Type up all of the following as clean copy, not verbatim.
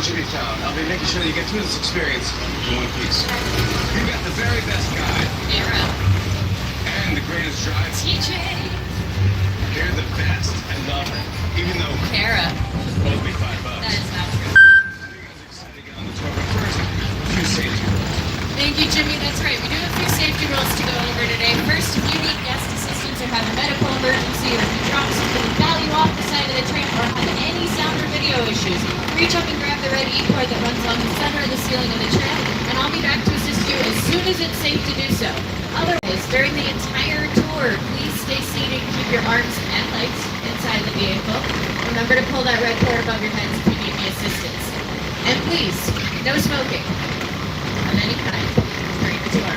should be found. I'll be making sure that you get through this experience in one piece. You've got the very best guide. Era. And the greatest drive. TJ. You're the best. I love it. Even though Kara. it'll be $5. That is not true. You guys are excited to get on the tour, but first, a few safety rules. Thank you, Jimmy. That's right. We do have a few safety rules to go over today. First, if you need guest assistance or have a medical emergency, or if you drop something of value off the side of the tram, or have any sound or video issues, reach up and grab the red E-cord that runs along the center of the ceiling of the tram, and I'll be back to assist you as soon as it's safe to do so. Otherwise, during the entire tour, please stay seated, keep your arms and legs inside the vehicle. Remember to pull that red cord above your heads if you need any assistance. And please, no smoking of any kind during the tour.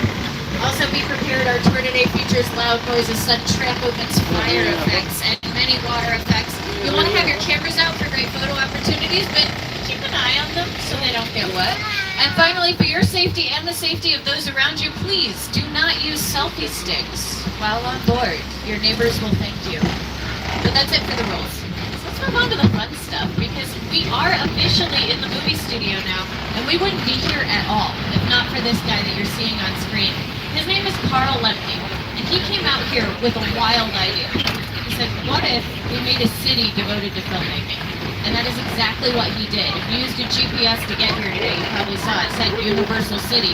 Also be prepared, our tour today features loud noises, sudden tram movements, fire effects, and many water effects. You'll want to have your cameras out for great photo opportunities, but keep an eye on them so they don't get wet. And finally, for your safety and the safety of those around you, please do not use selfie sticks while on board. Your neighbors will thank you. But that's it for the rules. So let's move on to the fun stuff, because we are officially in the movie studio now, and we wouldn't be here at all if not for this guy that you're seeing on screen. His name is Carl Lemke, and he came out here with a wild idea. He said, what if we made a city devoted to filmmaking? And that is exactly what he did. If you used a GPS to get here today, you probably saw it said Universal City.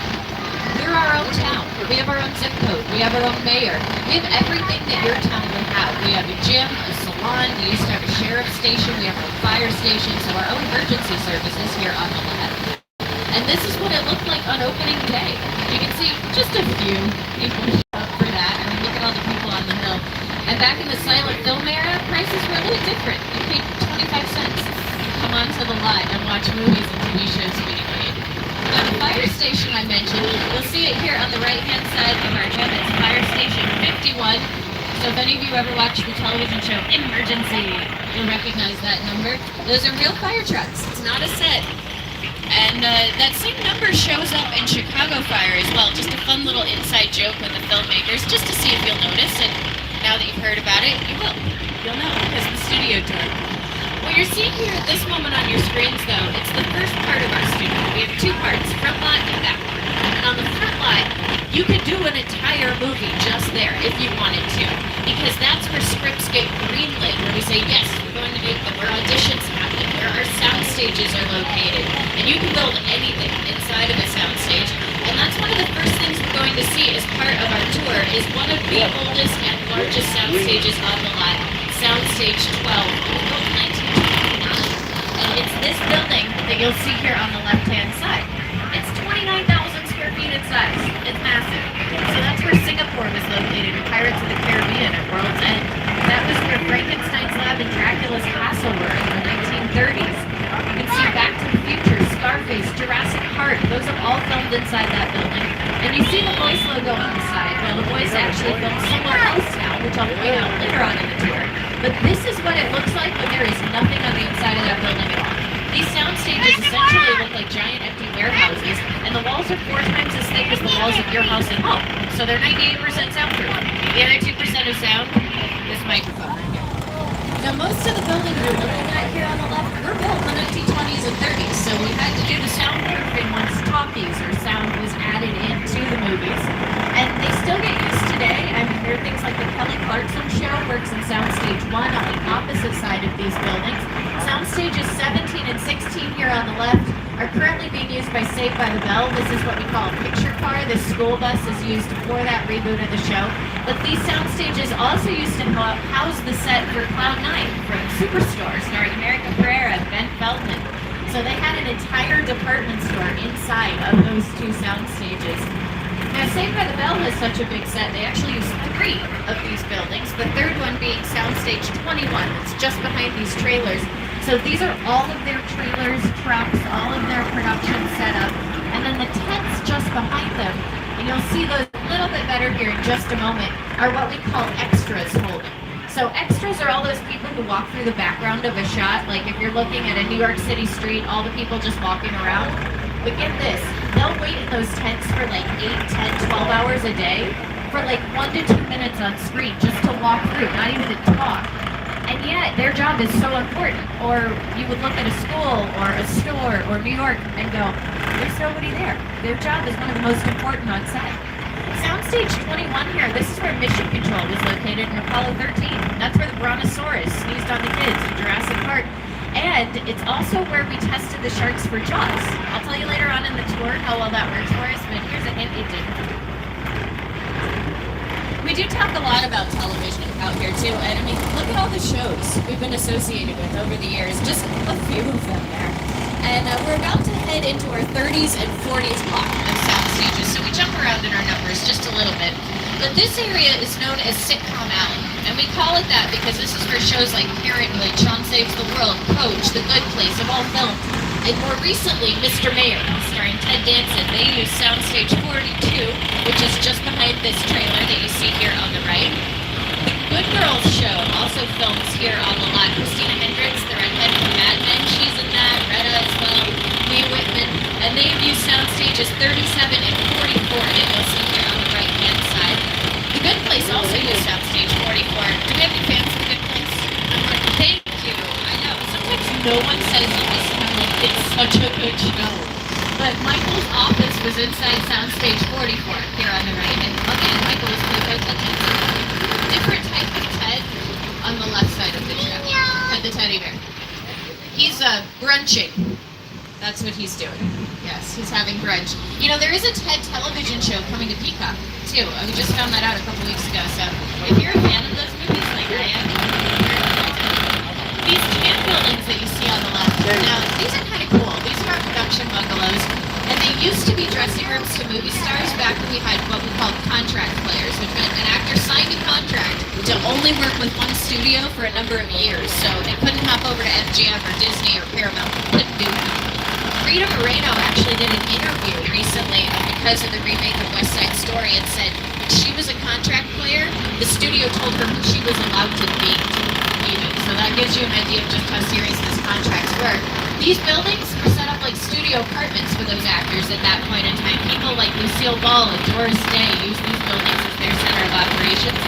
We're our own town. We have our own zip code. We have our own mayor. We have everything that your town would have. We have a gym, a salon. We used to have a sheriff's station. We have our fire station. So our own emergency services here on the left. And this is what it looked like on opening day. You can see just a few people up for that. I mean, look at all the people on the hill. And back in the silent film era, prices were a little different. You paid 25 cents to come onto the lot and watch movies and TV shows being made. Now, the fire station I mentioned, you'll see it here on the right-hand side of our gym. It's Fire Station 51. So if any of you ever watched the television show Emergency, you'll recognize that number. Those are real fire trucks. It's not a set. And that same number shows up in Chicago Fire as well. Just a fun little inside joke with the filmmakers, just to see if you'll notice. And now that you've heard about it, you will. You'll know, because of the studio tour. What you're seeing here at this moment on your screens, though, it's the first part of our studio. We have two parts, front lot and back lot. And on the front lot, you could do an entire movie just there if you wanted to. Because that's where scripts get greenlit, where we say, yes, we're going to make them, where auditions happen, where our sound stages are located. And you can build anything inside of a sound stage. And that's one of the first things we're going to see as part of our tour, is one of the oldest and largest sound stages on the lot, Soundstage 12. It was built in 1929. And it's this building that you'll see here on the left-hand side. It's 29,000 square feet in size. It's massive. So that's where Singapore was located, in Pirates of the Caribbean at World's End. That was where Frankenstein's lab and Dracula's castle were in the 1930s. You can see Back to the Future, Scarface, Jurassic Park. Those are all filmed inside that building. And you see the Voice logo on the side. Well, the Voice actually filmed somewhere else now, which I'll point out later on in the tour. But this is what it looks like when there is nothing on the inside of that building at all. These sound stages essentially look like giant empty warehouses, and the walls are 4 times as thick as the walls of your house at home. So they're 98% soundproof. The other 2% of sound, this microphone right here. Now, most of the buildings you're looking at here on the left were built in the 1920s and 30s, so we had to do the soundproofing once talkies or sound was added into the movies. And they still get used today. I mean, there are things like the Kelly Clarkson show works in Soundstage 1 on the opposite side of these buildings. Soundstages 17 and 16 here on the left are currently being used by Saved by the Bell. This is what we call a picture car. This school bus is used for that reboot of the show. But these sound stages also used to house the set for Cloud 9 from Superstore, starring America Ferrera and Ben Feldman. So they had an entire department store inside of those 2 sound stages. Now, Saved by the Bell has such a big set, they actually use 3 of these buildings, the third one being Soundstage 21. It's just behind these trailers. So these are all of their trailers, trucks, all of their production setup, and then the tents just behind them, and you'll see those a little bit better here in just a moment, are what we call extras holding. So extras are all those people who walk through the background of a shot, like if you're looking at a New York City street, all the people just walking around. But get this, they'll wait in those tents for like 8, 10, 12 hours a day for like 1 to 2 minutes on screen just to walk through, not even to talk. And yet, their job is so important. Or you would look at a school or a store or New York and go, there's nobody there. Their job is one of the most important on set. Soundstage 21 here, this is where Mission Control was located in Apollo 13. That's where the Brontosaurus sneezed on the kids in Jurassic Park. And it's also where we tested the sharks for Jaws. I'll tell you later on in the tour how well that works for us, but here's a hint it didn't. We do talk a lot about television out here too, and I mean, look at all the shows we've been associated with over the years, just a few of them there. And we're about to head into our 30s and 40s block of sound stages, so we jump around in our numbers just a little bit. But this area is known as Sitcom Alley, and we call it that because this is where shows like Parenthood, Sean Saves the World, Coach, The Good Place have all filmed. And more recently, Mr. Mayor, starring Ted Danson, they used Soundstage 42, which is just behind this trailer that you see here on the right. The Good Girls show also films here on the lot. Christina Hendricks, the redhead from Mad Men, she's in that. Retta as well, Leah Whitman, and they've used Soundstages 37 and 44 that you'll see here on the right-hand side. The Good Place also used Soundstage 44. Do we have any fans of The Good Place? Thank you. I know. Sometimes no one says this, and I'm like, it's such a good show. But Michael's office was inside Soundstage 44 here on the right. And again, Michael was played by Ted Danson. Different type of Ted on the left side of the show. Ted the teddy bear. He's brunching. That's what he's doing. Yes, he's having brunch. You know, there is a TED television show coming to Peacock, too. We just found that out a couple weeks ago. So if you're a fan of those movies, like I am, these camp buildings that you see on the left, now, these are kind of cool. These are our production bungalows. And they used to be dressing rooms to movie stars back when we had what we called contract players, which meant an actor signed a contract to only work with one studio for a number of years. So they couldn't hop over to MGM or Disney or Paramount. Couldn't do it. Rita Moreno actually did an interview recently because of the remake of West Side Story and said when she was a contract player, the studio told her who she was allowed to date even. So that gives you an idea of just how serious these contracts were. These buildings were set up like studio apartments for those actors at that point in time. People like Lucille Ball and Doris Day used these buildings as their center of operations.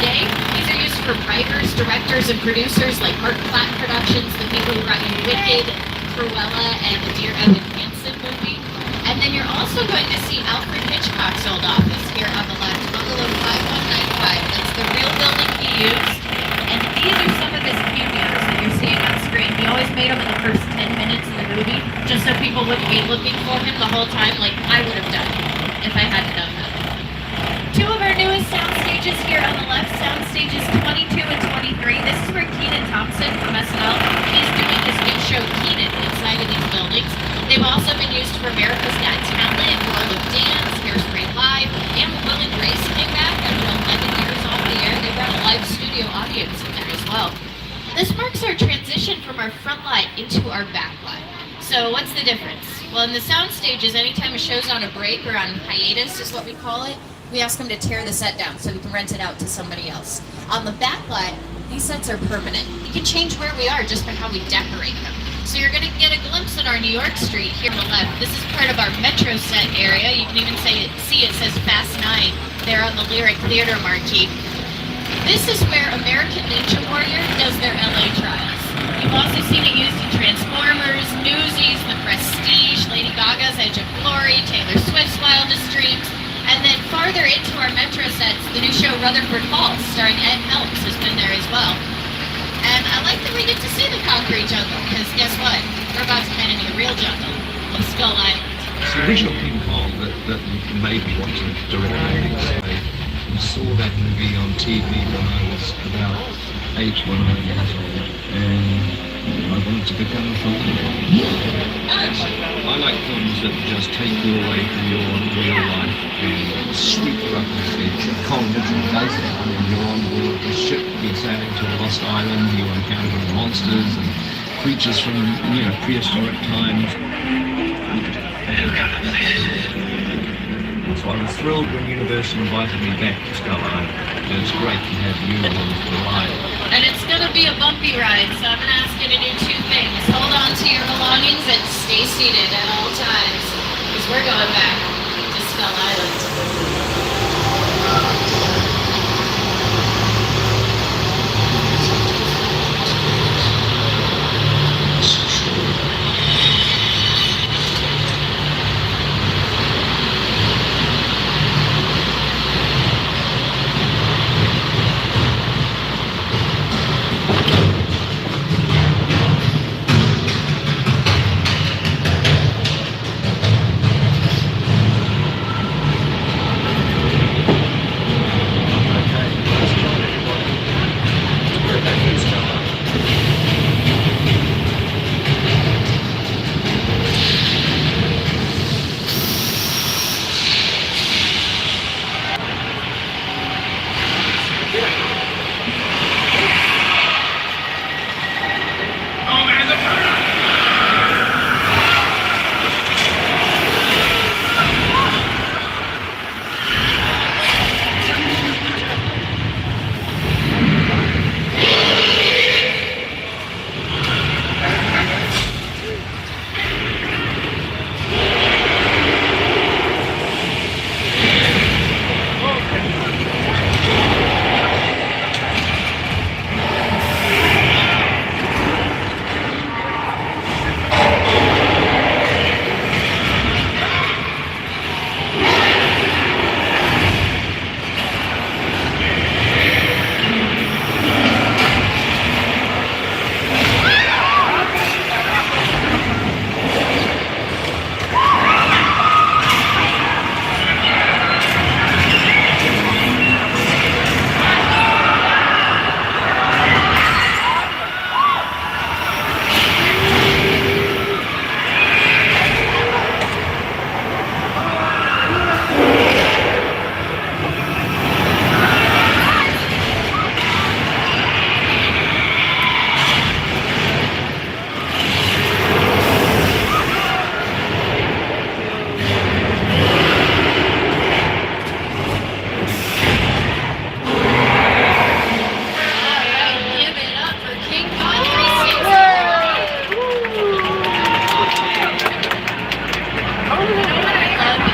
Today, these are used for writers, directors, and producers like Art Platt Productions, the people who brought you Wicked, Cruella, and the Dear Evan Hansen movie. And then you're also going to see Alfred Hitchcock's old office here on the left, Bungalow 5195. That's the real building he used. And these are some of his cameos that you're seeing on screen. He always made them in the first 10 minutes of the movie, just so people wouldn't be looking for him the whole time like I would have done if I hadn't done that. Two of our newest sound stages here on the left, sound stages 22 and 23. This is where Kenan Thompson from SNL, he's doing his new show Kenan inside of these buildings. They've also been used for America's Got Talent, World of Dance, Hairspray Live, and Will and Grace came back after 11 years off the air. They brought a live studio audience in there as well. This marks our transition from our front lot into our back lot. So what's the difference? Well, in the sound stages, anytime a show's on a break or on hiatus is what we call it, we ask them to tear the set down so we can rent it out to somebody else. On the back lot, these sets are permanent. You can change where we are just by how we decorate them. So you're going to get a glimpse at our New York Street here on the left. This is part of our Metro set area. You can even see it says Fast 9 there on the Lyric Theater marquee. This is where American Ninja Warrior does their LA trials. You've also seen it used in Transformers, Newsies, The Prestige, Lady Gaga's Edge of Glory, Taylor Swift's Wildest Dreams, and then farther into our Metro sets, the new show Rutherford Falls, starring Ed Helms, has been there as well. And I like that we get to see the concrete jungle, because guess what? We're about to head into the real jungle of Skull Island. It's the original King Kong that made me want to direct movies. I saw that movie on TV when I was about 8 or 9 years old, and I wanted to become a filmmaker. I like films that just take you away from your real life and sweep you up into the Kong literally does that. I mean, you're on board the ship, you're sailing to a lost island, you encounter monsters and creatures from, prehistoric times. So I was thrilled when Universal invited me back to Skull Island. It's great to have you on the ride. And it's going to be a bumpy ride, so I'm going to ask you to do two things. Hold on to your belongings and stay seated at all times, because we're going back to Skull Island.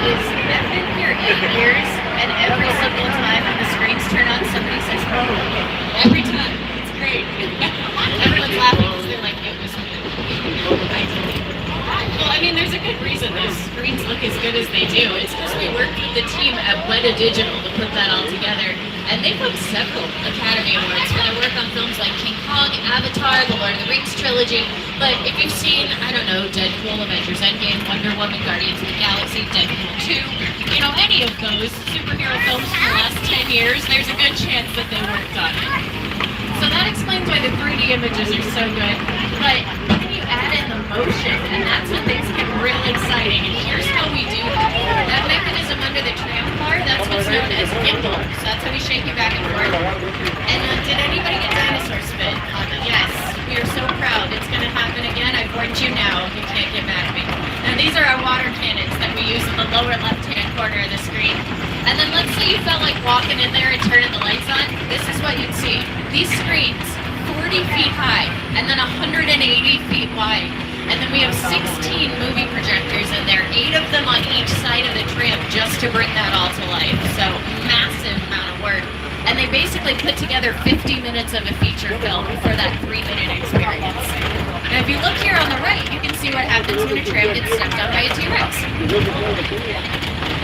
is I've been here 8 years, and every single time when the screens turn on, somebody says, "Oh," every time. It's great. Everyone's laughing because they're like, "It was me." Well, I mean, there's a good reason those screens look as good as they do. It's because we worked with the team at Weta Digital to put that all together. And they've won several Academy Awards for their work on films like King Kong, Avatar, the Lord of the Rings trilogy. But if you've seen, I don't know, Deadpool, Avengers Endgame, Wonder Woman, Guardians of the Galaxy, Deadpool 2, you know, any of those superhero films from the last 10 years, there's a good chance that they worked on it. So that explains why the 3D images are so good. But then you add in the motion, and that's when things get real exciting. And here's how we do that. That mechanism under the tram car, that's what's known as gimbal. So that's how we shake you back and forth. And did anybody get dinosaur spit on it? Yes. We are so proud. It's going to happen again. I've warned you now. You can't get mad at me. Now these are our water cannons that we use in the lower left-hand corner of the screen. And then let's say you felt like walking in there and turning the lights on. This is what you'd see. These screens, 40 feet high and then 180 feet wide. And then we have 16 movie projectors in there, 8 of them on each side of the tram just to bring that all to life. So massive amount of work. And they basically put together 50 minutes of a feature film for that 3-minute experience. Now if you look here on the right, you can see what happens when a tram gets stepped on by a T-Rex.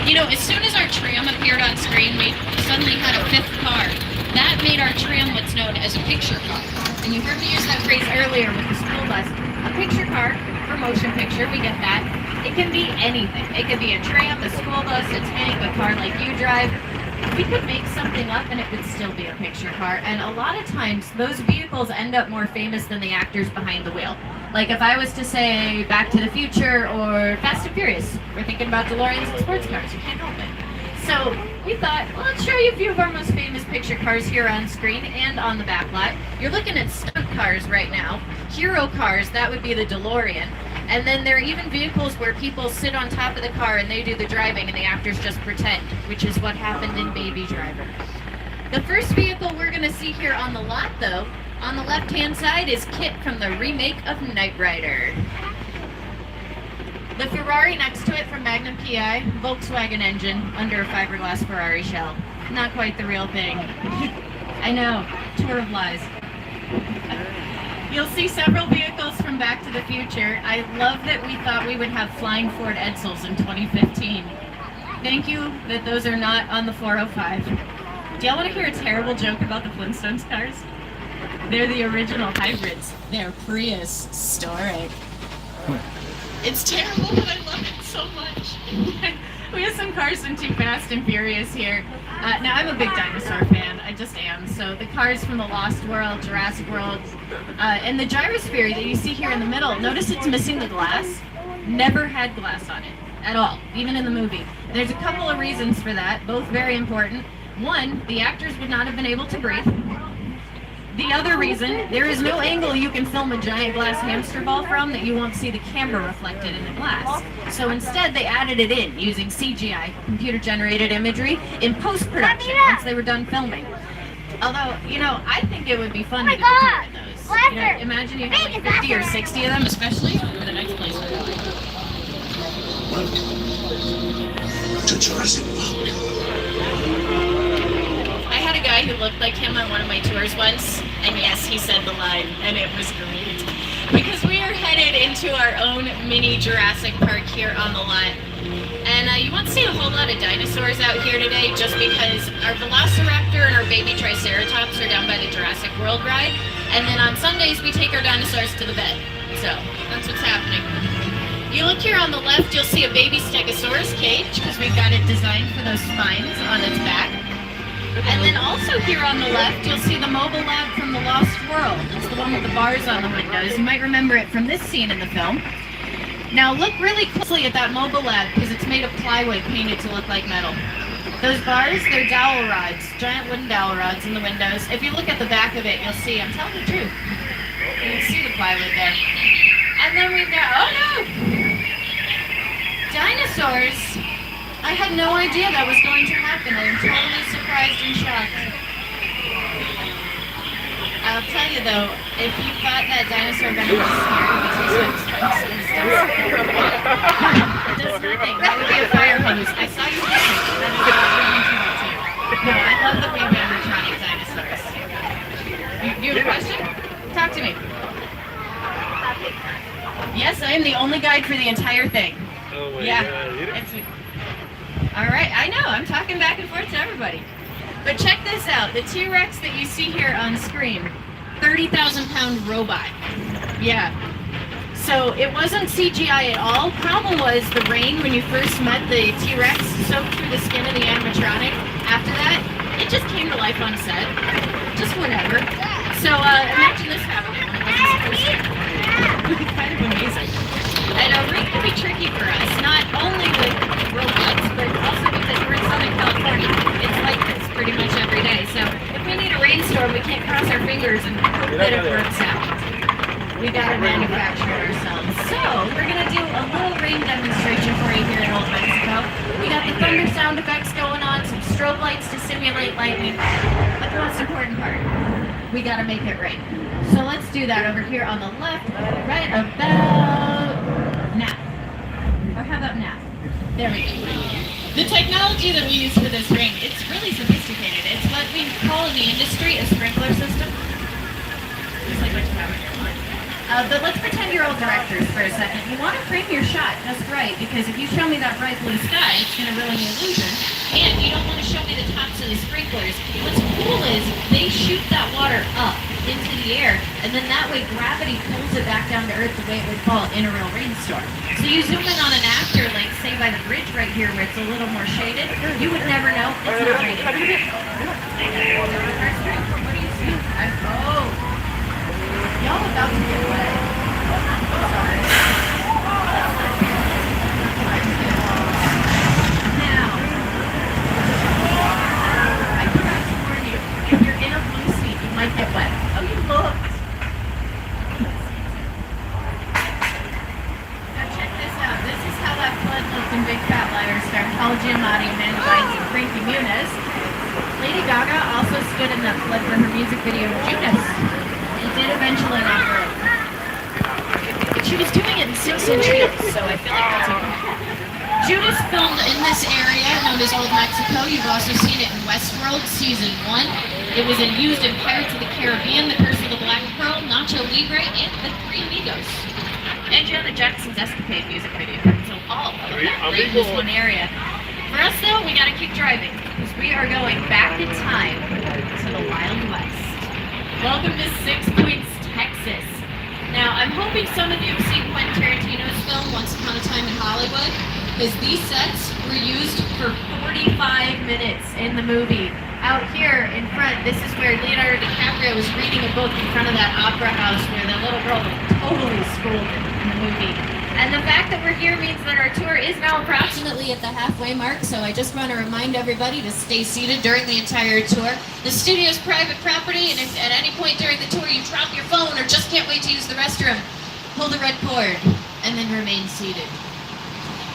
You know, as soon as our tram appeared on screen, we suddenly had a 5th car. That made our tram what's known as a picture car. And you heard me use that phrase earlier with the school bus. A picture car, for motion picture, we get that. It can be anything. It could be a tram, a school bus, a tank, a car like you drive. We could make something up and it would still be a picture car. And a lot of times, those vehicles end up more famous than the actors behind the wheel. Like if I was to say Back to the Future or Fast and Furious, we're thinking about DeLoreans and sports cars. You can't help it. So we thought, well, let's show you a few of our most famous picture cars here on screen and on the back lot. You're looking at stunt cars right now. Hero cars, that would be the DeLorean. And then there are even vehicles where people sit on top of the car and they do the driving and the actors just pretend, which is what happened in Baby Driver. The first vehicle we're going to see here on the lot, though, on the left-hand side is Kit from the remake of Knight Rider. The Ferrari next to it from Magnum PI, Volkswagen engine under a fiberglass Ferrari shell. Not quite the real thing. I know, tour of lies. You'll see several vehicles from Back to the Future. I love that we thought we would have flying Ford Edsels in 2015. Thank you that those are not on the 405. Do y'all want to hear a terrible joke about the Flintstones cars? They're the original hybrids. They're prehistoric. It's terrible, but I love it so much. We have some cars from Too Fast and Furious here. Now, I'm a big dinosaur fan. I just am. So the cars from the Lost World, Jurassic World, and the gyrosphere that you see here in the middle, notice it's missing the glass. Never had glass on it at all, even in the movie. There's a couple of reasons for that, both very important. One, the actors would not have been able to breathe. The other reason, there is no angle you can film a giant glass hamster ball from that you won't see the camera reflected in the glass. So instead, they added it in using CGI, computer-generated imagery, in post-production once they were done filming. Although, you know, I think it would be fun to do those. You know, imagine you have like 50 or 60 of them, especially for the next place we're going. Welcome to Jurassic Park. I had a guy who looked like him on one of my tours once, and yes, he said the line, and it was great. Because we are headed into our own mini Jurassic Park here on the lot. And you won't see a whole lot of dinosaurs out here today just because our Velociraptor and our baby Triceratops are down by the Jurassic World ride. And then on Sundays, we take our dinosaurs to the vet. So, that's what's happening. You look here on the left, you'll see a baby Stegosaurus cage, because we've got it designed for those spines on its back. And then also here on the left, you'll see the mobile lab from the Lost World. It's the one with the bars on the windows. You might remember it from this scene in the film. Now look really closely at that mobile lab because it's made of plywood painted to look like metal. Those bars, they're dowel rods, giant wooden dowel rods in the windows. If you look at the back of it, you'll see, I'm telling the truth. You can see the plywood there. And then we've got, oh no! Dinosaurs. I had no idea that was going to happen. I am totally surprised and shocked. I'll tell you though, if you thought that dinosaur venom was scary, this is so expensive. It does nothing. That would be a fire hose. only guide for the entire thing. Oh my Yeah. god. All right, I know. I'm talking back and forth to everybody. But check this out. The T-Rex that you see here on screen, 30,000-pound robot. Yeah. So it wasn't CGI at all. Problem was the rain when you first met the T-Rex soaked through the skin of the animatronic. After that, it just came to life on set. Just whatever. So imagine this happening when it wasn't supposed to. Kind of amazing. And rain can be tricky for us, not only with robots, but also because we're in Southern California. It's like this pretty much every day. So if we need a rainstorm, we can't cross our fingers and hope that it works out. We gotta manufacture it ourselves. So we're gonna do a little rain demonstration for you here in Old Mexico. We got the thunder sound effects going on, some strobe lights to simulate lightning. But the most important part, we gotta make it rain. So let's do that over here on the left, right about now. Or how about now? There we go. The technology that we use for this rain, it's really sophisticated. It's what we call in the industry a sprinkler system. Just like what you have in your mind. But let's pretend you're all directors for a second. You want to frame your shot just right, because if you show me that bright blue sky, it's going to ruin the illusion. And you don't want to show me the tops of the sprinklers. What's cool is they shoot that water up into the air, and then that way gravity pulls it back down to earth the way it would fall in a real rainstorm. So you zoom in on an actor, like say by the bridge right here where it's a little more shaded, you would never know it's not raining. What do you see? Oh, y'all about to get wet. Sorry. Now, I forgot to warn you, if you're in a blue seat, you might get wet. Oh, you looked. Now check this out. This is how that flood looked in Big Fat Liar starring Paul Giamatti, Amanda Bynes, and Frankie Muniz. Lady Gaga also stood in that flood for her music video Judas. It did eventually not break. She was doing it in 6-inch heels, so I feel like that's okay. Judas filmed in this area known as Old Mexico. You've also seen it in Westworld Season 1. It was used in Pirates of the Caribbean, The Curse of the Black Pearl, Nacho Libre, and The Three Amigos. And Janet Jackson's Escapade music video. So all of that right in this one area. For us though, we gotta keep driving, because we are going back in time to the Wild West. Welcome to 6 Points, Texas. Now, I'm hoping some of you have seen Quentin Tarantino's film, Once Upon a Time in Hollywood, because these sets were used for 45 minutes in the movie. Out here in front, this is where Leonardo DiCaprio was reading a book in front of that opera house where the little girl was totally schooled in the movie. And the fact that we're here means that our tour is now approximately at the halfway mark, so I just want to remind everybody to stay seated during the entire tour. The studio is private property, and if at any point during the tour you drop your phone or just can't wait to use the restroom, pull the red cord and then remain seated.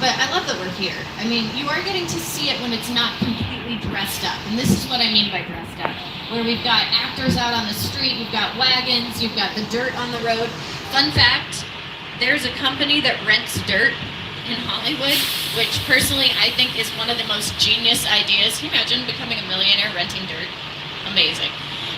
But I love that we're here. I mean, you are getting to see it when it's not completely dressed up, and this is what I mean by dressed up, where we've got actors out on the street, you've got wagons, you've got the dirt on the road. Fun fact, there's a company that rents dirt in Hollywood, which personally I think is one of the most genius ideas. Can you imagine becoming a millionaire renting dirt? Amazing.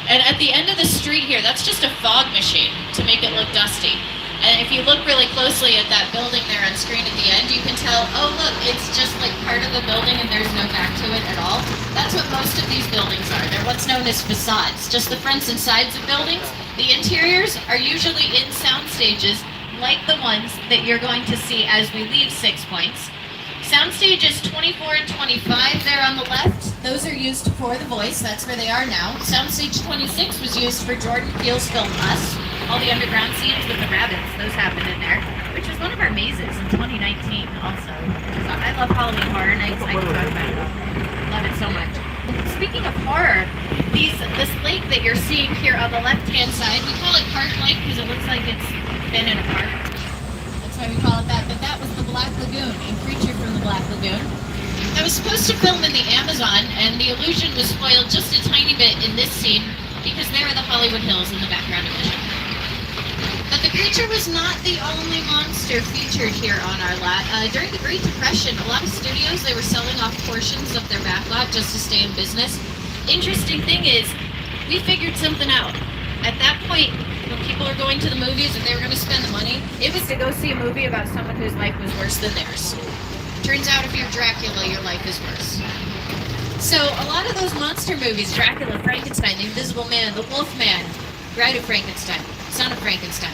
And at the end of the street here, that's just a fog machine to make it look dusty. And if you look really closely at that building there on screen at the end, you can tell, oh look, it's just like part of the building and there's no back to it at all. That's what most of these buildings are. They're what's known as facades, just the fronts and sides of buildings. The interiors are usually in sound stages, like the ones that you're going to see as we leave 6 Points. Soundstages 24 and 25 there on the left, those are used for the voice, that's where they are now. Soundstage 26 was used for Jordan Peele's film Us. All the underground scenes with the rabbits, those happened in there, which is one of our mazes in 2019 also. I love Halloween Horror Nights, I can talk about it. Love it so much. Speaking of horror, this lake that you're seeing here on the left-hand side, we call it Park Lake because it looks like it's been in a park. That's why we call it that. But that was the Black Lagoon, a creature from the Black Lagoon. I was supposed to film in the Amazon, and the illusion was spoiled just a tiny bit in this scene because there are the Hollywood Hills in the background illusion. But the creature was not the only monster featured here on our lot. During the Great Depression, a lot of studios, they were selling off portions of their backlot just to stay in business. Interesting thing is, we figured something out. At that point, when people are going to the movies, if they were going to spend the money, it was to go see a movie about someone whose life was worse than theirs. Turns out if you're Dracula, your life is worse. So a lot of those monster movies, Dracula, Frankenstein, The Invisible Man, The Wolf Man, Bride of Frankenstein, Son of Frankenstein,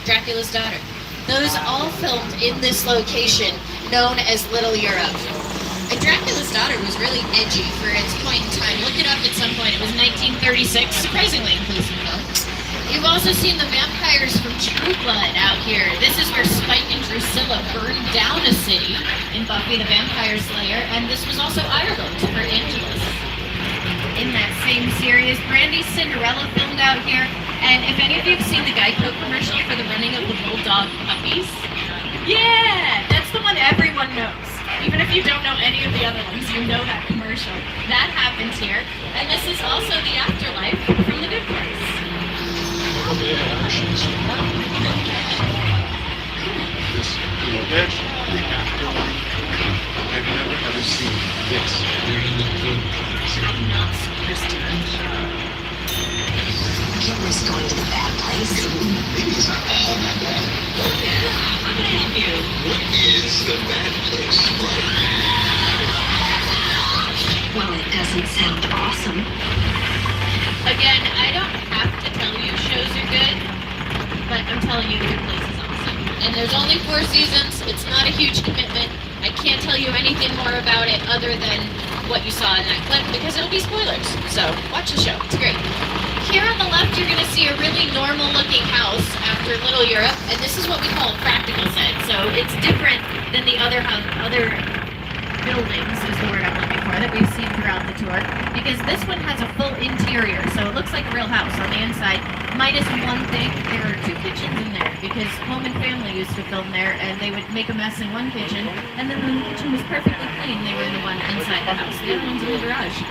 Dracula's Daughter, those all filmed in this location known as Little Europe. And Dracula's Daughter was really edgy for its point in time. Look it up at some point. It was 1936, surprisingly inclusive film. You've also seen the vampires from True Blood out here. This is where Spike and Drusilla burned down a city in Buffy the Vampire Slayer, and this was also Ireland for Angelus. In that same series, Brandy's Cinderella filmed out here, and if any of you have seen the Geico commercial for the running of the bulldog puppies, yeah, that's the one everyone knows. Even if you don't know any of the other ones, you know that commercial. That happens here, and this is also the afterlife from The Good Place. I've never ever seen this. They're in the good. I'm not supposed to. He was going to the bad place. Maybe it's not all that bad. I'm gonna help you. What is the bad place? Well, it doesn't sound awesome. Again, I don't have to tell you shows are good, but I'm telling you The Good Place is awesome. And there's only 4 seasons. It's not a huge commitment. I can't tell you anything more about it other than what you saw in that clip because it'll be spoilers. So watch the show. It's great. Here on the left, you're going to see a really normal-looking house after Little Europe, and this is what we call a practical set. So it's different than the other buildings, is the word I'm looking for, that we've seen throughout the tour, because this one has a full interior, so it looks like a real house on the inside, minus one thing: there are 2 kitchens in there, because Home and Family used to film there, and they would make a mess in one kitchen, and then when the kitchen was perfectly clean, they were in the one inside the house. The other one's in the garage.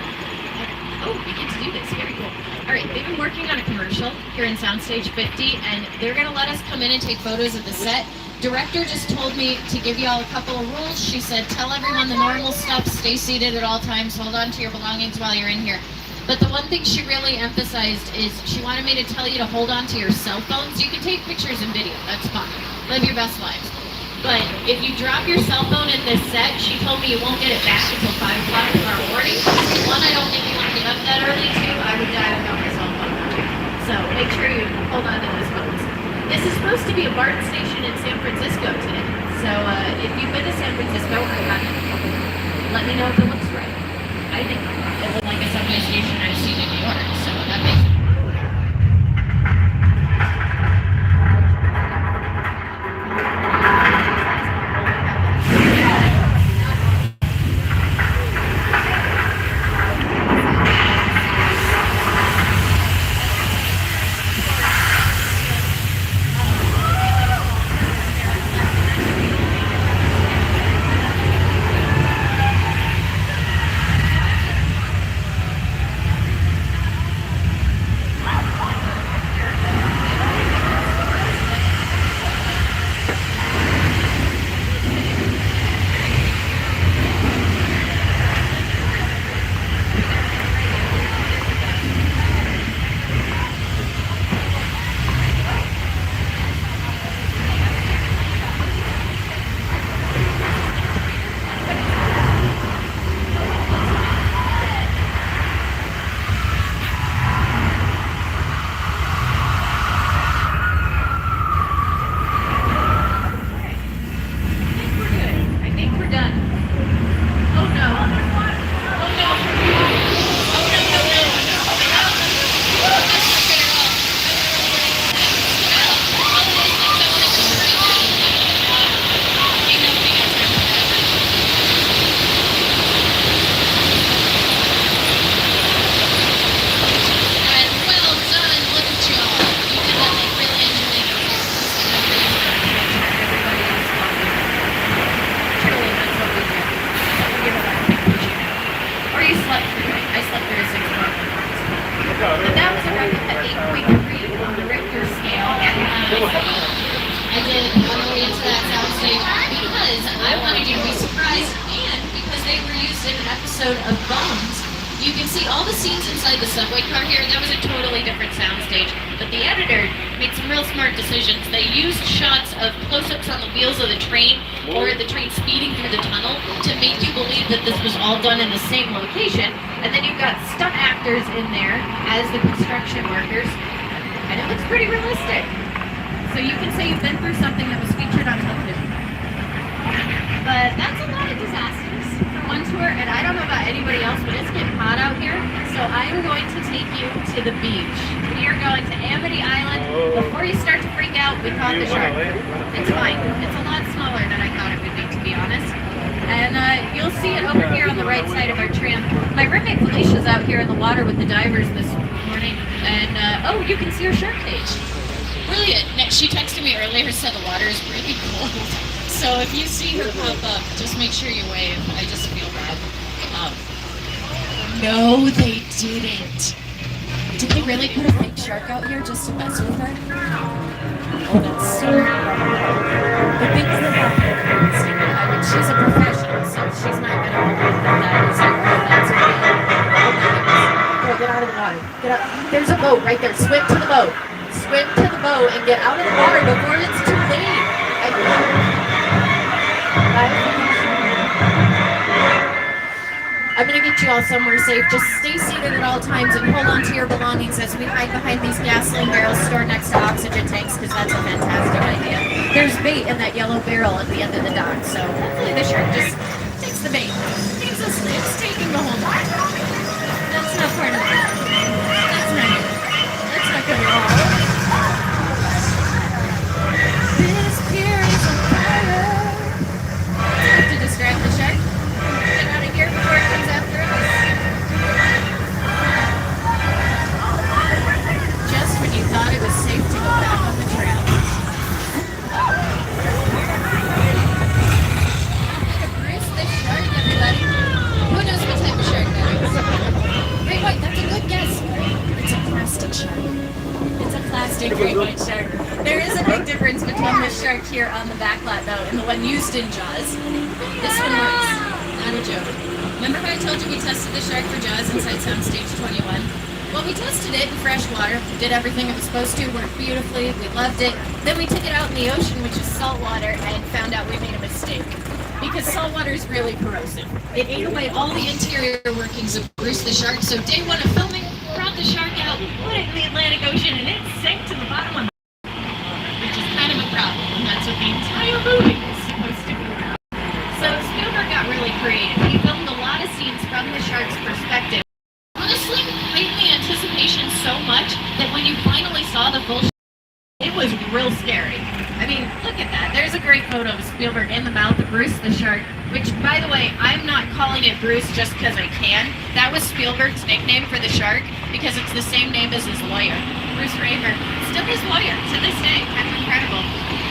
Oh, we get to do this. Very cool. All right, they've been working on a commercial here in Soundstage 50, and they're going to let us come in and take photos of the set. Director just told me to give y'all a couple of rules. She said, tell everyone the normal stuff, stay seated at all times, hold on to your belongings while you're in here. But the one thing she really emphasized is she wanted me to tell you to hold on to your cell phones. You can take pictures and video, that's fine. Live your best lives. But if you drop your cell phone in this set, she told me you won't get it back until 5 o'clock tomorrow morning. 1, I don't think you want to get up that early. 2, I would die without my cell phone. So make sure you hold on to those phones. This is supposed to be a BART station in San Francisco today. So if you've been to San Francisco, let me know if it looks right. I think it looks like a subway station I've seen in New York. So that makes sense. But that was a record at 8.3 on the Richter scale. I did on the way into that soundstage because I wanted you to be surprised and because they were used in an episode of Bones You can see all the scenes inside the subway car here. That was a totally different soundstage. But the editor made some real smart decisions. They used shots of close-ups on the wheels of the train or the train speeding through the tunnel to make you believe that this was all done in the same location. And then you've got stunt actors in there as the construction workers. And it looks pretty realistic. So you can say you've been through something that was featured on television. But that's a lot of disasters for one tour, and I don't know about anybody else, but it's getting hot out here. So I'm going to take you to the beach. We are going to Amity Island. Before you start to freak out, we caught the shark. It's fine. It's a lot smaller than I thought it would be, to be honest. And you'll see it over here on the right side of our tram. My roommate Felicia's out here in the water with the divers this morning, and oh, you can see her shark cage. Brilliant. She texted me earlier, said the water is really cold. So if you see her pop up, just make sure you wave. I just feel bad. No, they didn't. Did they really put a fake shark out here just to mess with her? Oh, that's so the things that happen are crazy. I mean, she's a professional, so she's not going to believe that that is like, oh, that's real. Oh my goodness. Girl, get out of the water. Get out. There's a boat right there. Swim to the boat. Swim to the boat and get out of the water before it's too late. I'm going to get you all somewhere safe. Just stay seated at all times and hold on to your belongings as we hide behind these gasoline barrels stored next to oxygen tanks, because that's a fantastic idea. There's bait in that yellow barrel at the end of the dock, so hopefully the shark just takes the bait. It's taking the whole dock. That's not part of it. That's not it. That's not good at all. This pier is on fire. Have to distract the shark. Get out of here before it comes after us. Just when you thought it was safe to go back on the trail. Bruce the shark, everybody. Who knows what type of shark that is? Great white, that's a good guess. It's a plastic shark. It's a plastic great white shark. There is a big difference between the shark here on the back lot, though, and the one used in Jaws. This one works. Not a joke. Remember how I told you we tested the shark for Jaws inside Soundstage 21? Well, we tested it in fresh water, did everything it was supposed to, worked beautifully, we loved it. Then we took it out in the ocean, which is salt water, and found out we made a mistake. Because salt water is really corrosive. It ate away all the interior workings of Bruce the shark, so day one of filming, brought the shark out, put it in the Atlantic Ocean, and it sank to the bottom of the which is kind of a problem, and that's what the entire movie is supposed to be about. So Spielberg got really creative. He filmed a lot of scenes from the shark's perspective. Honestly, heightened the anticipation so much that when you finally saw the full it was real scary. I mean, look at that. There's a great photo of Spielberg in the mouth of Bruce the shark, which, by the way, I'm not calling it Bruce just because I can. That was Spielberg's nickname for the shark because it's the same name as his lawyer, Bruce Raver. Still his lawyer to this day. Kind of incredible.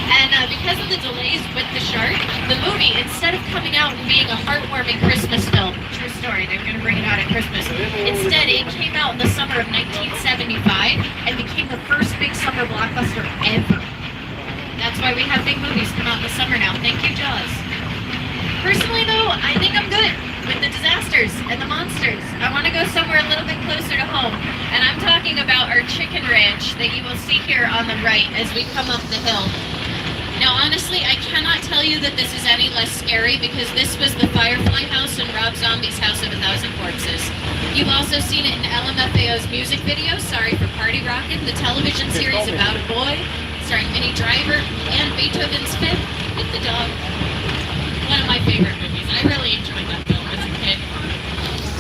And because of the delays with the shark, the movie, instead of coming out and being a heartwarming Christmas film, true story, they're going to bring it out at Christmas, instead it came out in the summer of 1975 and became the first big summer blockbuster ever. That's why we have big movies come out in the summer now. Thank you, Jaws. Personally, though, I think I'm good with the disasters and the monsters. I want to go somewhere a little bit closer to home. And I'm talking about our chicken ranch that you will see here on the right as we come up the hill. Now, honestly, I cannot tell you that this is any less scary because this was the Firefly house and Rob Zombie's House of a Thousand Corpses. You've also seen it in LMFAO's music video, Sorry for Party Rockin', the television series about a boy, starring Minnie Driver and Beethoven's Fifth with the dog. One of my favorite movies. I really enjoyed that film as a kid.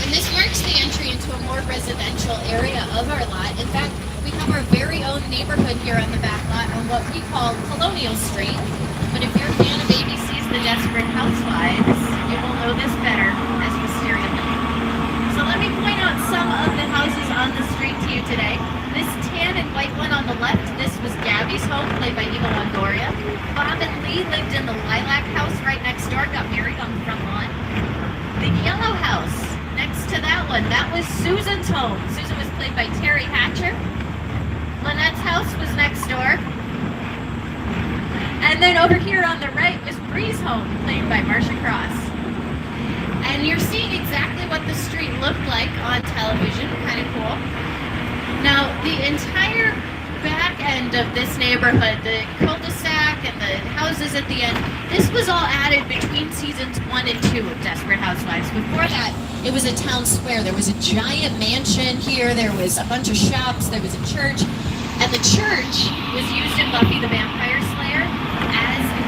And this marks the entry into a more residential area of our lot. In fact, we have our very own neighborhood here on the back lot on what we call Colonial Street. But if you're a fan of ABC's The Desperate Housewives, you will know this better as Wisteria Lane. So let me point out some of the houses on the street to you today. This tan and white one on the left, this was Gabby's home, played by Eva Longoria. Bob and Lee lived in the Lilac house right next door, got married on the front lawn. The yellow house next to that one, that was Susan's home. Susan was played by Terry Hatcher. Lynette's house was next door. And then over here on the right was Bree's home, played by Marcia Cross. And you're seeing exactly what the street looked like on television. Kind of cool. Now, the entire back end of this neighborhood, the cul-de-sac and the houses at the end, this was all added between seasons 1 and 2 of Desperate Housewives. Before that, it was a town square. There was a giant mansion here. There was a bunch of shops. There was a church. And the church was used in Buffy the Vampire Slayer as a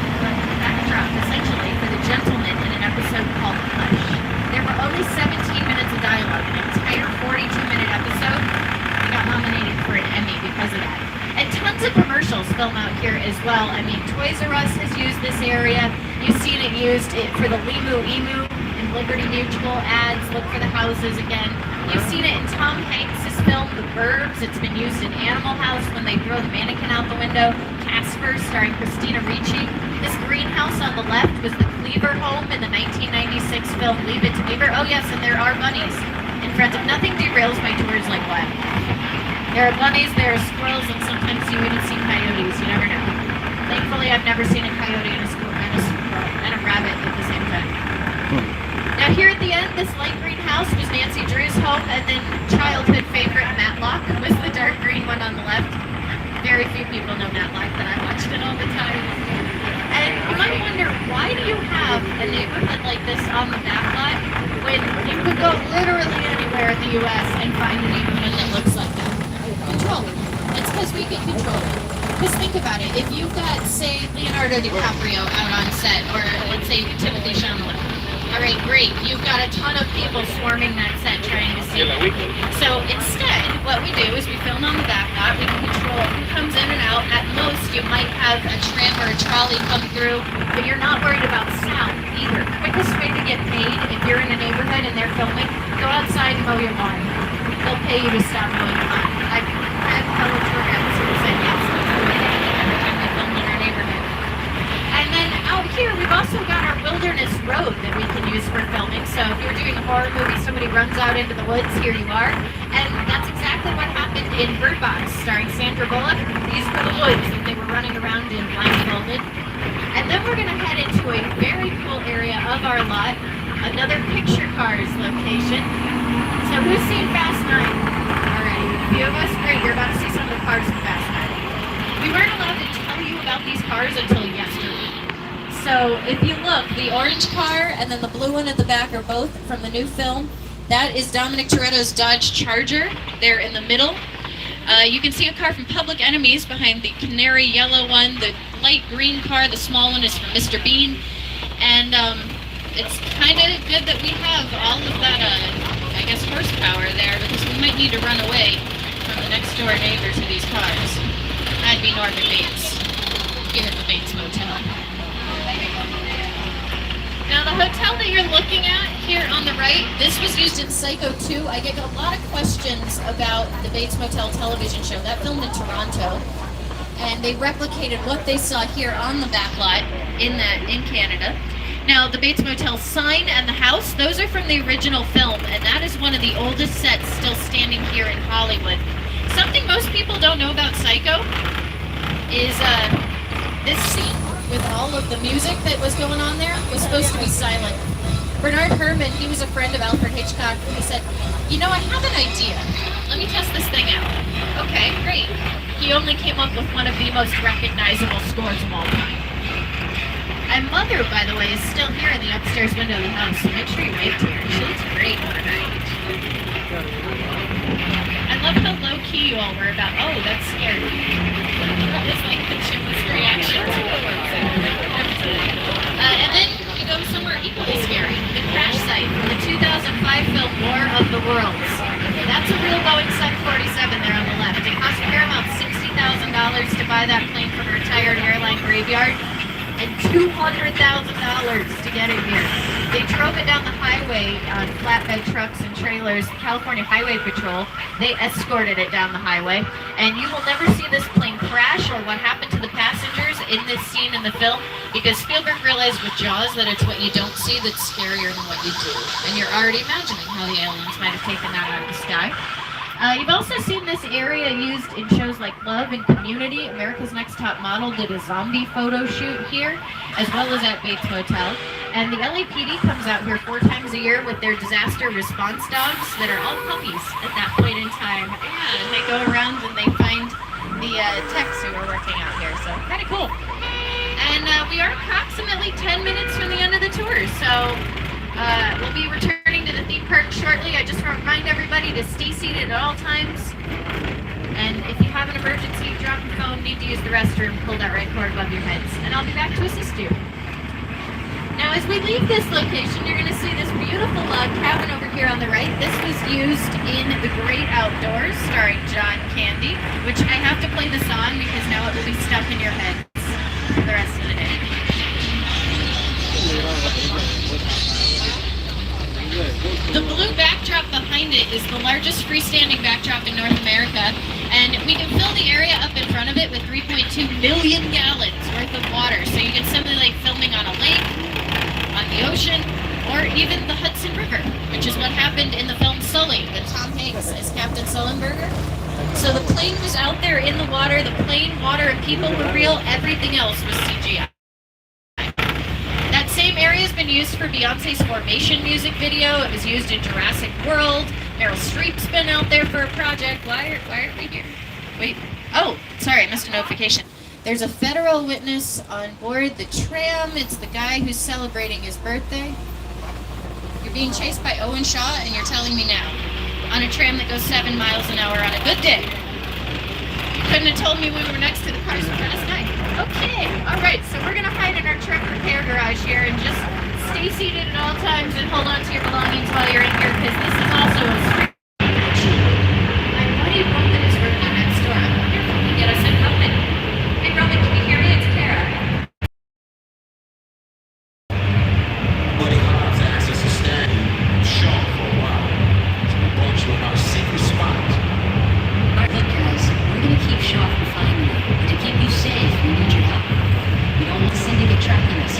backdrop, essentially, for the gentleman in an episode called Hush. There were only 17 minutes of dialogue, an entire 42-minute episode. He got nominated for an Emmy because of that. And tons of commercials film out here as well. I mean, Toys R Us has used this area. You've seen it used for the Limu Emu and Liberty Mutual ads. Look for the houses again. You've seen it in Tom Hanks' film The Burbs. It's been used in Animal House when they throw the mannequin out the window. Casper, starring Christina Ricci. This greenhouse on the left was the Cleaver home in the 1996 film Leave It to Beaver. Oh yes, and there are bunnies in front of. Nothing derails my tours like what? There are bunnies, there are squirrels, and sometimes you even see coyotes. You never know. Thankfully, I've never seen a coyote and a squirrel and a rabbit at the same time. Now here at the end, this light green house was Nancy Drew's home, and then childhood favorite Matlock was the dark green one on the left. Very few people know Matlock, but I watched it all the time. And you might wonder, why do you have a neighborhood like this on the back lot when you could go literally anywhere in the U.S. and find a neighborhood that looks like that? Control it. It's because we can control it. Because think about it. If you've got, say, Leonardo DiCaprio out on set, or let's say Timothy Chalamet, all right, great. You've got a ton of people swarming that set trying to see it. So instead, what we do is we film on the back lot. We can control who comes in and out. At most, you might have a tram or a trolley come through, but you're not worried about sound either. Quickest way to get paid if you're in a neighborhood and they're filming, go outside and mow your lawn. They'll pay you to stop mowing your lawn. I've had college reps who said yes, that's the way they do it every time we film in our neighborhood. And then out here, we've also got our wilderness road that we can use for filming. So if you're doing a horror movie, somebody runs out into the woods, here you are. And that's exactly what happened in Bird Box, starring Sandra Bullock. These were the woods that they were running around in blindfolded. And then we're going to head into a very cool area of our lot, another Picture Cars location. So who's seen Fast 9 already? A few of us? Great, you're about to see some of the cars in Fast 9. We weren't allowed to tell you about these cars until yesterday. So if you look, the orange car and then the blue one at the back are both from the new film. That is Dominic Toretto's Dodge Charger. They're in the middle. You can see a car from Public Enemies behind the canary yellow one. The light green car, the small one, is from Mr. Bean. And it's kind of good that we have all of that, I guess, horsepower there, because we might need to run away from the next door neighbor to these cars. That'd be Norman Bates, here at the Bates Motel. Now the hotel that you're looking at here on the right, this was used in Psycho 2. I get a lot of questions about the Bates Motel television show. That filmed in Toronto, and they replicated what they saw here on the back lot in Canada. Now the Bates Motel sign and the house, those are from the original film, and that is one of the oldest sets still standing here in Hollywood. Something most people don't know about Psycho is this scene with all of the music that was going on there was supposed to be silent. Bernard Herrmann, he was a friend of Alfred Hitchcock, and he said, you know, I have an idea. Let me test this thing out. Okay, great. He only came up with one of the most recognizable scores of all time. And Mother, by the way, is still here in the upstairs window of the house, so make sure you wave to her. She looks great on her night. I love how low-key you all were about, oh, that's scary. That was like the chip's reaction to it. And then you go somewhere equally scary, the crash site from the 2005 film War of the Worlds. That's a real Boeing 747 there on the left. It cost Paramount $60,000 to buy that plane from a retired airline graveyard, and $200,000 to get it here. They drove it down the highway on flatbed trucks and trailers. California Highway Patrol, they escorted it down the highway. And you will never see this plane crash or what happened to the passengers in this scene in the film, because Spielberg realized with Jaws that it's what you don't see that's scarier than what you do. And you're already imagining how the aliens might have taken that out of the sky. You've also seen this area used in shows like Love and Community. America's Next Top Model did a zombie photo shoot here, as well as at Bates Motel. And the LAPD comes out here 4 times a year with their disaster response dogs that are all puppies at that point in time. And they go around and they find the techs who are working out here. So kind of cool. And we are approximately 10 minutes from the end of the tour. So we'll be returning to the theme park shortly. I just want to remind everybody to stay seated at all times. And if you have an emergency, drop your phone, need to use the restroom, pull that right cord above your heads. And I'll be back to assist you. Now, as we leave this location, you're going to see this beautiful log cabin over here on the right. This was used in The Great Outdoors, starring John Candy, which I have to play the song because now it will be stuck in your heads for the rest of the day. The blue backdrop behind it is the largest freestanding backdrop in North America, and we can fill the area up in front of it with 3.2 million gallons worth of water. So you can simply like filming on a lake, on the ocean, or even the Hudson River, which is what happened in the film Sully, with Tom Hanks as Captain Sullenberger. So the plane was out there in the water, the plane, water, and people were real, everything else was CGI. That same area has been used for Beyonce's Formation music video. It was used in Jurassic World. Meryl Streep's been out there for a project. Why aren't we here? Wait. Oh, sorry, I missed a notification. There's a federal witness on board the Tram. It's the guy who's celebrating his birthday. You're being chased by Owen Shaw, and you're telling me now. On a tram that goes 7 miles an hour on a good day. You couldn't have told me when we were next to the cars in front of us. Okay, alright, so we're going to hide in our truck repair garage here and just stay seated at all times and hold on to your belongings while you're in here, because this is also a street. My buddy Roman is working next door. I wonder if we can get us in. Roman. Hey Roman, can you hear me? It's Kara. Buddy Hobbs asked us to stand sharp for a while. So we brought you in our secret spot. Look, guys, we're gonna keep Shaw from finding you. To keep you safe, we need your help. We don't want the Cindy to get tracking us.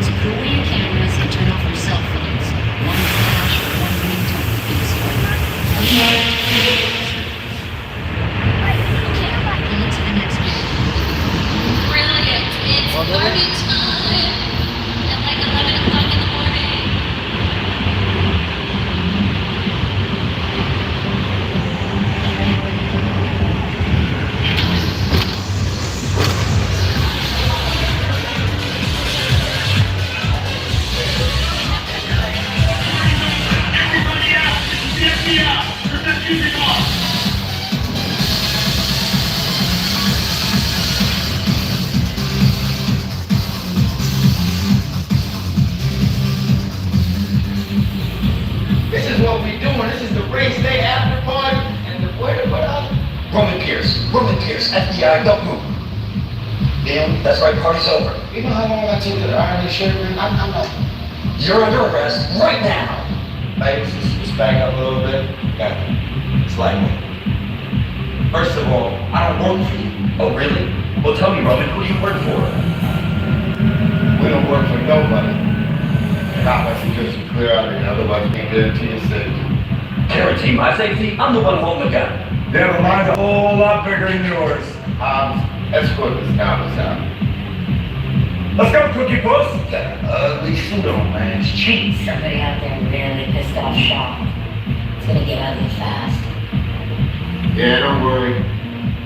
So put away your cameras and turn off your cell phones. One flash or one ringtone to keep us away. Okay, on to the next one. Brilliant. It's party time at like 11 o'clock in the morning. This is what we doing. This is the race day after party. And the what else? Roman Pierce, FBI, don't move. Damn, that's right, party's over. You know how long I took to iron this shirt, man? I'm not. You're under arrest right now. Hey, let's back up a little bit. Got it. It's like me. First of all, I don't work for you. Oh, really? Well, tell me, Roman, who do you work for? We don't work for nobody. Not much you just clear out here, otherwise we can guarantee your safety. Guarantee my safety? I'm the one holding the gun. Never mind, a whole lot bigger than yours. Escort this conference out. Let's go, Cookie Puss. Got an ugly suit on, man. It's cheap. Somebody out there really pissed off Shaw. It's gonna get ugly fast. Yeah, don't worry.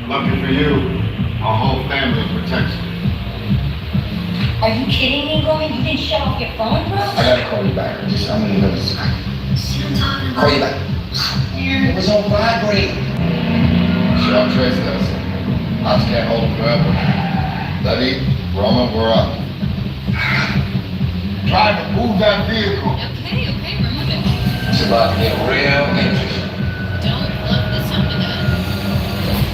Lucky for you, our whole family protects you. Are you kidding me, Roman? You didn't shut off your phone, bro? I gotta call you back. I'm in the middle of this. See what I'm talking about? Call you back. It was on vibrate. Shaw tracing us. I just can't hold him forever. Letty, Roman, we're up. Trying to move that vehicle. Okay, remove it. It's about to get real interesting. Don't love the sound of that.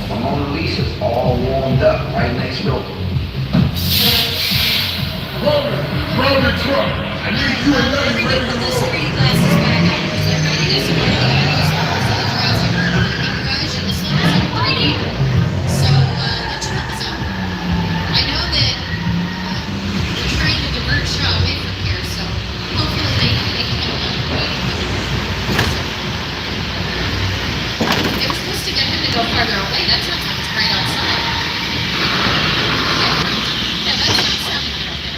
The Mona Lisa's all warmed up right next door. Roll the truck. I need you and Letty ready to Put those roll. 3D glasses back on because they're ready to see what Jurassic World garage and the sun is pretty. So that should help us out. I know that they're trying to divert Shaw away from here, so hopefully they can help them. They were supposed to get him to go farther away. That sounds like it's right outside. Yeah, that's not sounding good out there.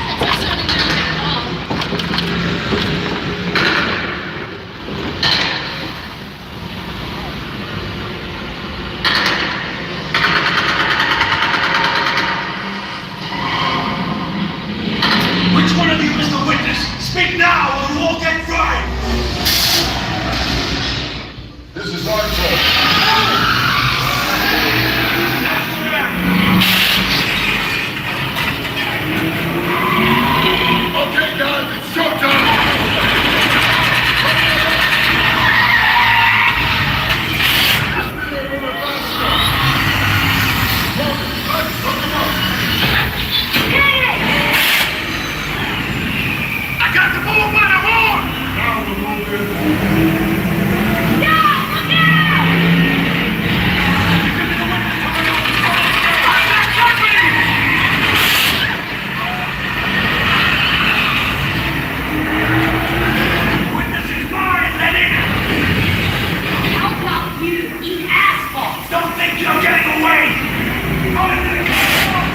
That's not sounding good out there. Mr. Witness, speak now or you won't get tried! This is our turn. Okay, guys, it's showtime. I got the bull by the horn! Now we're moving. Witness is mine, Lenny! How about you eat asphalt? Don't think you're getting away! Go into the car!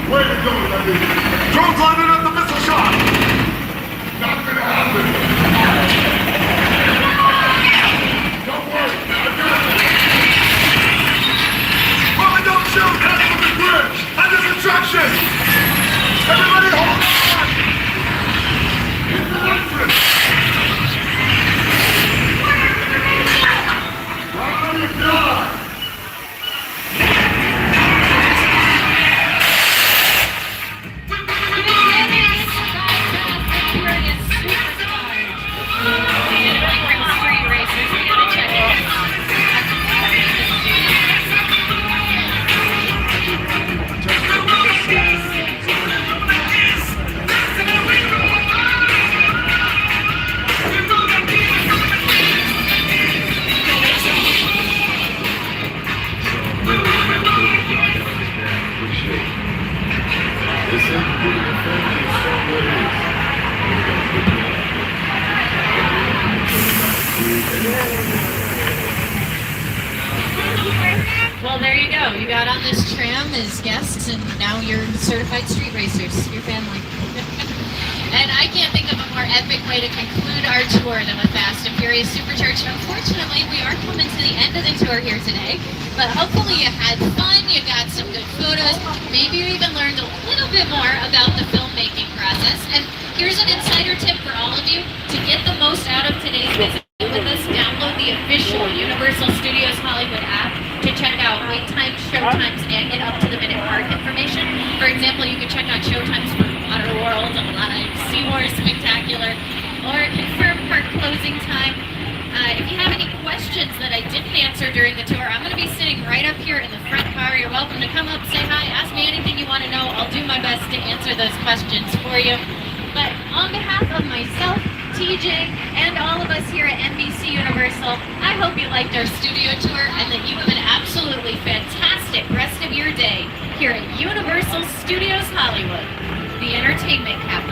Where you going, Lenny? Drone's lining up the missile shot! Not gonna happen! Don't worry, I got it! Mama, don't shoot! That's from the bridge! Under construction! Everybody hold on! Hit the entrance! Run, you die! Well, there you go. You got on this tram as guests, and now you're certified street racers. Your family. And I can't think of a more epic way to conclude our tour than with Fast and Furious Supercharged. Unfortunately, we are coming to the end of the tour here today, but hopefully you had fun, you got some good photos, maybe you even learned a little bit more about the filmmaking process. And here's an insider tip for all of you. To get the most out of today's visit with us, download the official Universal Studios Hollywood app to check out wait times, show times, and get up-to-the-minute park information. For example, you can check out show times for Waterworld, Alive, SeaWorld Spectacular, or confirm park closing time. If you have any questions that I didn't answer during the tour, I'm going to be sitting right up here in the front bar. You're welcome to come up, say hi, ask me anything you want to know. I'll do my best to answer those questions for you. But on behalf of myself, TJ, and all of us here at NBC Universal, I hope you liked our studio tour and that you have an absolutely fantastic rest of your day here at Universal Studios Hollywood, the entertainment capital.